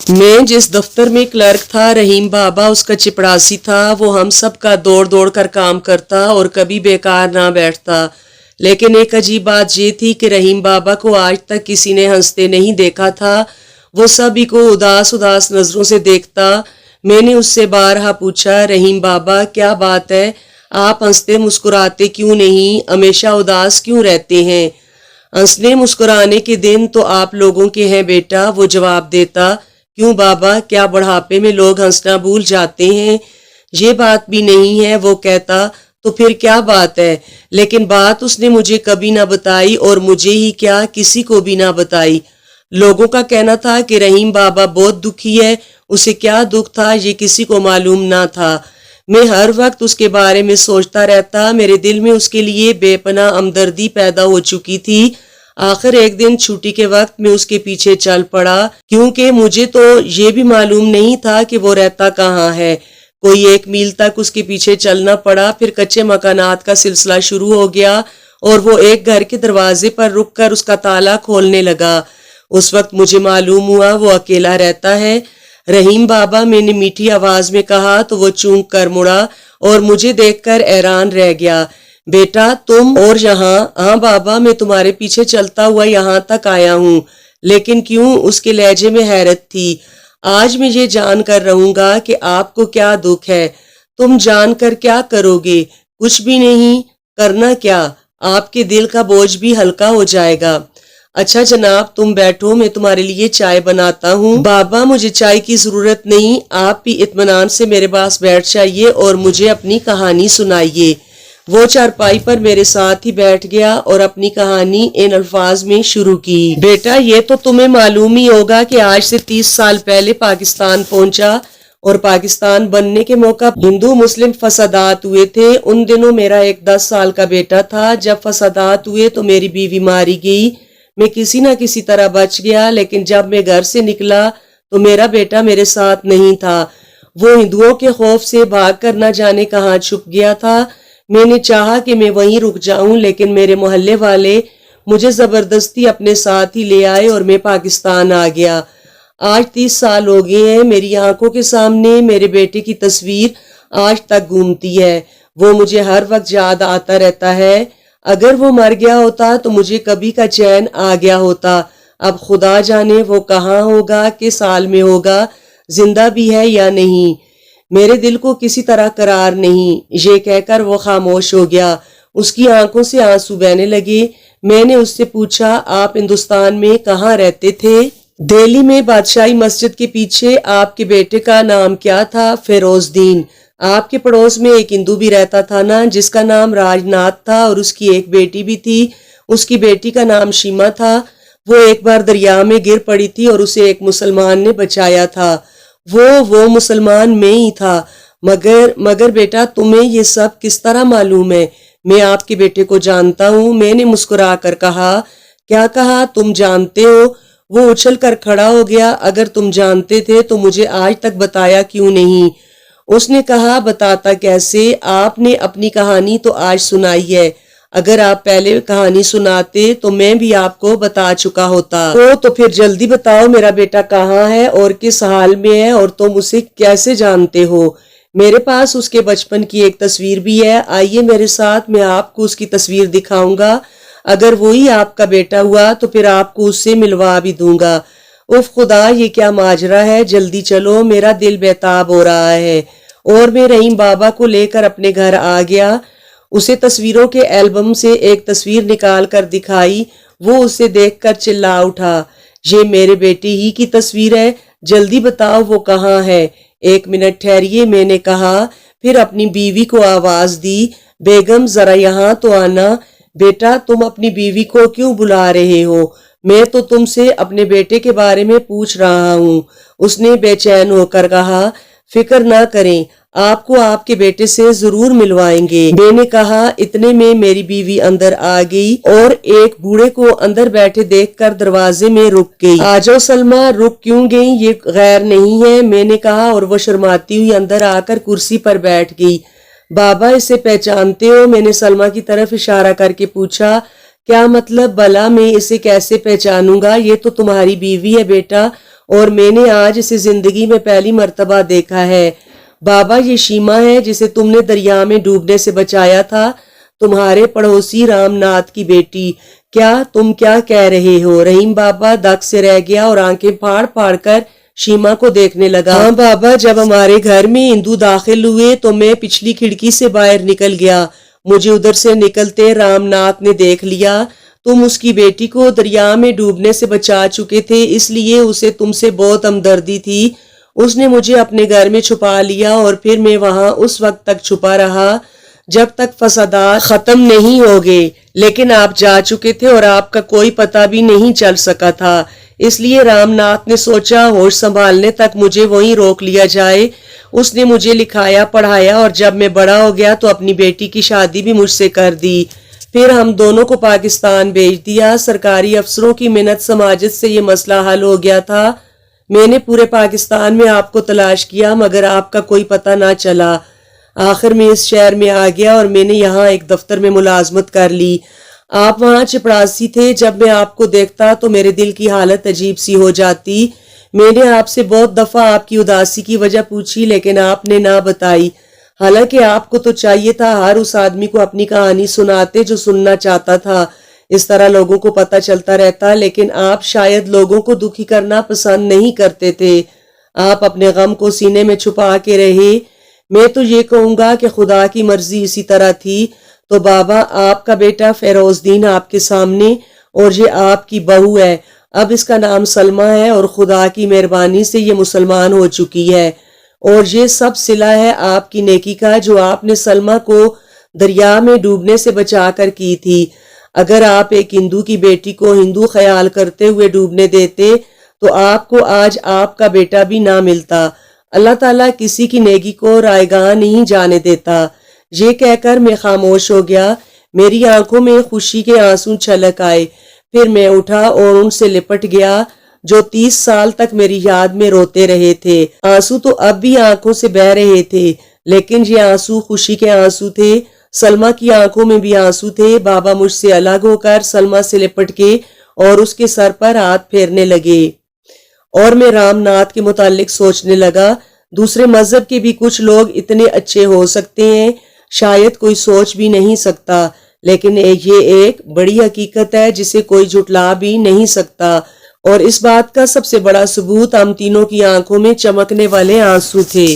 मैं जिस दफ्तर में क्लर्क था, रहीम बाबा उसका चिपड़ासी था। वो हम सब का दौड़ दौड़ कर काम करता और कभी बेकार ना बैठता। लेकिन एक अजीब बात ये थी कि रहीम बाबा को आज तक किसी ने हंसते नहीं देखा था। वो सभी को उदास उदास नजरों से देखता। मैंने उससे बारहा पूछा, रहीम बाबा क्या बात है, आप हंसते मुस्कुराते क्यों नहीं, हमेशा उदास क्यों रहते हैं? हंसने मुस्कुराने के दिन तो आप लोगों के हैं बेटा, वो जवाब देता। क्यों बाबा, क्या बुढ़ापे में लोग हंसना भूल जाते हैं? ये बात भी नहीं है, वो कहता। तो फिर क्या बात है? लेकिन बात उसने मुझे कभी ना बताई, और मुझे ही क्या किसी को भी ना बताई। लोगों का कहना था कि रहीम बाबा बहुत दुखी है। उसे क्या दुख था ये किसी को मालूम ना था। मैं हर वक्त उसके बारे में सोचता रहता। मेरे दिल में उसके लिए बेपनाह हमदर्दी पैदा हो चुकी थी। आखिर एक दिन छुट्टी के वक्त मैं उसके पीछे चल पड़ा, क्योंकि मुझे तो ये भी मालूम नहीं था कि वो रहता कहाँ है। कोई 1 मील तक उसके पीछे चलना पड़ा। फिर कच्चे मकानात का सिलसिला शुरू हो गया और वो एक घर के दरवाजे पर रुककर उसका ताला खोलने लगा। उस वक्त मुझे मालूम हुआ वो अकेला रहता है। रहीम बाबा, मैंने मीठी आवाज में कहा तो वो चूक कर मुड़ा और मुझे देखकर हैरान रह गया। बेटा तुम और यहाँ? हाँ बाबा, मैं तुम्हारे पीछे चलता हुआ यहाँ तक आया हूँ। लेकिन क्यों? उसके लहजे में हैरत थी। आज मैं ये जान कर रहूंगा कि आपको क्या दुख है। तुम जान कर क्या करोगे? कुछ भी नहीं। करना क्या? आपके दिल का बोझ भी हल्का हो जाएगा। अच्छा जनाब, तुम बैठो, मैं तुम्हारे लिए चाय बनाता हूँ। बाबा, मुझे चाय की जरूरत नहीं, आप भी इत्मीनान से मेरे पास बैठ जाइए और मुझे अपनी कहानी सुनाइए। वो चारपाई पर मेरे साथ ही बैठ गया और अपनी कहानी इन अल्फाज में शुरू की। बेटा, ये तो तुम्हें मालूम ही होगा कि आज से 30 साल पहले पाकिस्तान पहुंचा और पाकिस्तान बनने के मौका हिंदू मुस्लिम फसादात हुए थे। उन दिनों मेरा एक 10 साल का बेटा था। जब फसादात हुए तो मेरी बीवी मारी गई। मैं किसी न किसी तरह बच गया, लेकिन जब मैं घर से निकला तो मेरा बेटा मेरे साथ नहीं था। वो हिंदुओं के खौफ से भाग कर न जाने कहाँ छुप गया था। मैंने चाहा कि मैं वहीं रुक जाऊं, लेकिन मेरे मोहल्ले वाले मुझे जबरदस्ती अपने साथ ही ले आए और मैं पाकिस्तान आ गया। आज 30 साल हो गए हैं। मेरी आंखों के सामने मेरे बेटे की तस्वीर आज तक घूमती है। वो मुझे हर वक्त याद आता रहता है। अगर वो मर गया होता तो मुझे कभी का चैन आ गया होता। अब खुदा जाने वो कहाँ होगा, किस हाल में होगा, जिंदा भी है या नहीं। मेरे दिल को किसी तरह करार नहीं। ये कहकर वो खामोश हो गया। उसकी आंखों से आंसू बहने लगे। मैंने उससे पूछा, आप हिंदुस्तान में कहाँ रहते थे? दिल्ली में बादशाही मस्जिद के पीछे। आपके बेटे का नाम क्या था? फिरोजदीन। आपके पड़ोस में एक हिंदू भी रहता था ना, जिसका नाम राजनाथ था, और उसकी एक बेटी भी थी। उसकी बेटी का नाम शीमा था। वो एक बार दरिया में गिर पड़ी थी और उसे एक मुसलमान ने बचाया था। वो मुसलमान में ही था। मगर बेटा, तुम्हें ये सब किस तरह मालूम है? मैं आपके बेटे को जानता हूँ। मैंने मुस्कुरा कर कहा। क्या कहा? तुम जानते हो? वो उछल कर खड़ा हो गया। अगर तुम जानते थे तो मुझे आज तक बताया क्यों नहीं? उसने कहा, बताता कैसे? आपने अपनी कहानी तो आज सुनाई है। अगर आप पहले कहानी सुनाते तो मैं भी आपको बता चुका होता। तो फिर जल्दी बताओ, मेरा बेटा कहाँ है और किस हाल में है, और तुम उसे कैसे जानते हो? मेरे पास उसके बचपन की एक तस्वीर भी है। आइए मेरे साथ, मैं आपको उसकी तस्वीर दिखाऊंगा। अगर वही आपका बेटा हुआ तो फिर आपको उससे मिलवा भी दूंगा। उफ खुदा, ये क्या माजरा है। जल्दी चलो, मेरा दिल बेताब हो रहा है। और मैं रहीम बाबा को लेकर अपने घर आ गया। उसे तस्वीरों के एल्बम से एक तस्वीर निकाल कर दिखाई। वो उसे देखकर चिल्ला उठा, ये मेरे बेटे ही की तस्वीर है। जल्दी बताओ वो कहाँ है? 1 मिनट ठहरिए, मैंने कहा। फिर अपनी बीवी को आवाज दी, बेगम जरा यहाँ तो आना। बेटा, तुम अपनी बीवी को क्यों बुला रहे हो? मैं तो तुमसे अपने बेटे के बारे में पूछ रहा हूँ। उसने बेचैन होकर कहा, फिक्र ना करें, आपको आपके बेटे से जरूर मिलवाएंगे। मैंने कहा। इतने में मेरी बीवी अंदर आ गई और एक बूढ़े को अंदर बैठे देखकर दरवाजे में रुक गई। आ जाओ सलमा। रुक क्यों गई? ये गैर नहीं है, मैंने कहा, और वो शर्माती हुई अंदर आकर कुर्सी पर बैठ गई। बाबा, इसे पहचानते हो? मैंने सलमा की तरफ इशारा करके पूछा। क्या मतलब? भला मैं इसे कैसे पहचानूंगा? ये तो तुम्हारी बीवी है बेटा, اور میں نے آج اسے زندگی میں پہلی مرتبہ دیکھا ہے۔ بابا یہ شیما ہے جسے تم نے دریا میں ڈوبنے سے بچایا تھا، تمہارے پڑوسی رام ناتھ کی بیٹی۔ کیا تم کیا کہہ رہے ہو؟ رحیم بابا دک سے رہ گیا اور آنکھیں پھاڑ پھاڑ کر شیما کو دیکھنے لگا۔ ہاں بابا، جب ہمارے گھر میں ہندو داخل ہوئے تو میں پچھلی کھڑکی سے باہر نکل گیا، مجھے ادھر سے نکلتے رام ناتھ نے دیکھ لیا۔ تم اس کی بیٹی کو دریا میں ڈوبنے سے بچا چکے تھے، اس لیے اسے تم سے بہت ہمدردی تھی۔ اس نے مجھے اپنے گھر میں چھپا لیا اور پھر میں وہاں اس وقت تک چھپا رہا جب تک فسادات ختم نہیں ہو گئے، لیکن آپ جا چکے تھے اور آپ کا کوئی پتہ بھی نہیں چل سکا تھا، اس لیے رام ناتھ نے سوچا ہوش سنبھالنے تک مجھے وہیں روک لیا جائے۔ اس نے مجھے لکھایا پڑھایا اور جب میں بڑا ہو گیا تو اپنی بیٹی کی شادی بھی مجھ سے کر دی۔ پھر ہم دونوں کو پاکستان بھیج دیا۔ سرکاری افسروں کی منت سماجت سے یہ مسئلہ حل ہو گیا تھا۔ میں نے پورے پاکستان میں آپ کو تلاش کیا مگر آپ کا کوئی پتہ نہ چلا۔ آخر میں اس شہر میں آ گیا اور میں نے یہاں ایک دفتر میں ملازمت کر لی۔ آپ وہاں چپڑاسی تھے۔ جب میں آپ کو دیکھتا تو میرے دل کی حالت عجیب سی ہو جاتی۔ میں نے آپ سے بہت دفعہ آپ کی اداسی کی وجہ پوچھی لیکن آپ نے نہ بتائی، حالانکہ آپ کو تو چاہیے تھا ہر اس آدمی کو اپنی کہانی سناتے جو سننا چاہتا تھا، اس طرح لوگوں کو پتہ چلتا رہتا، لیکن آپ شاید لوگوں کو دکھی کرنا پسند نہیں کرتے تھے۔ آپ اپنے غم کو سینے میں چھپا کے رہے۔ میں تو یہ کہوں گا کہ خدا کی مرضی اسی طرح تھی۔ تو بابا، آپ کا بیٹا فیروز دین آپ کے سامنے اور یہ آپ کی بہو ہے، اب اس کا نام سلمہ ہے اور خدا کی مہربانی سے یہ مسلمان ہو چکی ہے، اور یہ سب صلہ ہے آپ کی نیکی کا جو آپ نے سلمہ کو دریا میں ڈوبنے سے بچا کر کی تھی۔ اگر آپ ایک ہندو کی بیٹی کو ہندو خیال کرتے ہوئے ڈوبنے دیتے تو آپ کو آج آپ کا بیٹا بھی نہ ملتا۔ اللہ تعالیٰ کسی کی نیکی کو رائیگاں نہیں جانے دیتا۔ یہ کہہ کر میں خاموش ہو گیا۔ میری آنکھوں میں خوشی کے آنسو چھلک آئے۔ پھر میں اٹھا اور ان سے لپٹ گیا جو 30 سال تک میری یاد میں روتے رہے تھے۔ آنسو تو اب بھی آنکھوں سے بہہ رہے تھے لیکن یہ آنسو خوشی کے آنسو تھے۔ سلمہ کی آنکھوں میں بھی آنسو تھے۔ بابا مجھ سے الگ ہو کر سلمہ سے لپٹ کے اور اس کے سر پر ہاتھ پھیرنے لگے، اور میں رام ناتھ کے متعلق سوچنے لگا، دوسرے مذہب کے بھی کچھ لوگ اتنے اچھے ہو سکتے ہیں، شاید کوئی سوچ بھی نہیں سکتا، لیکن یہ ایک بڑی حقیقت ہے جسے کوئی جھٹلا بھی نہیں سکتا، اور اس بات کا سب سے بڑا ثبوت ہم تینوں کی آنکھوں میں چمکنے والے آنسو تھے۔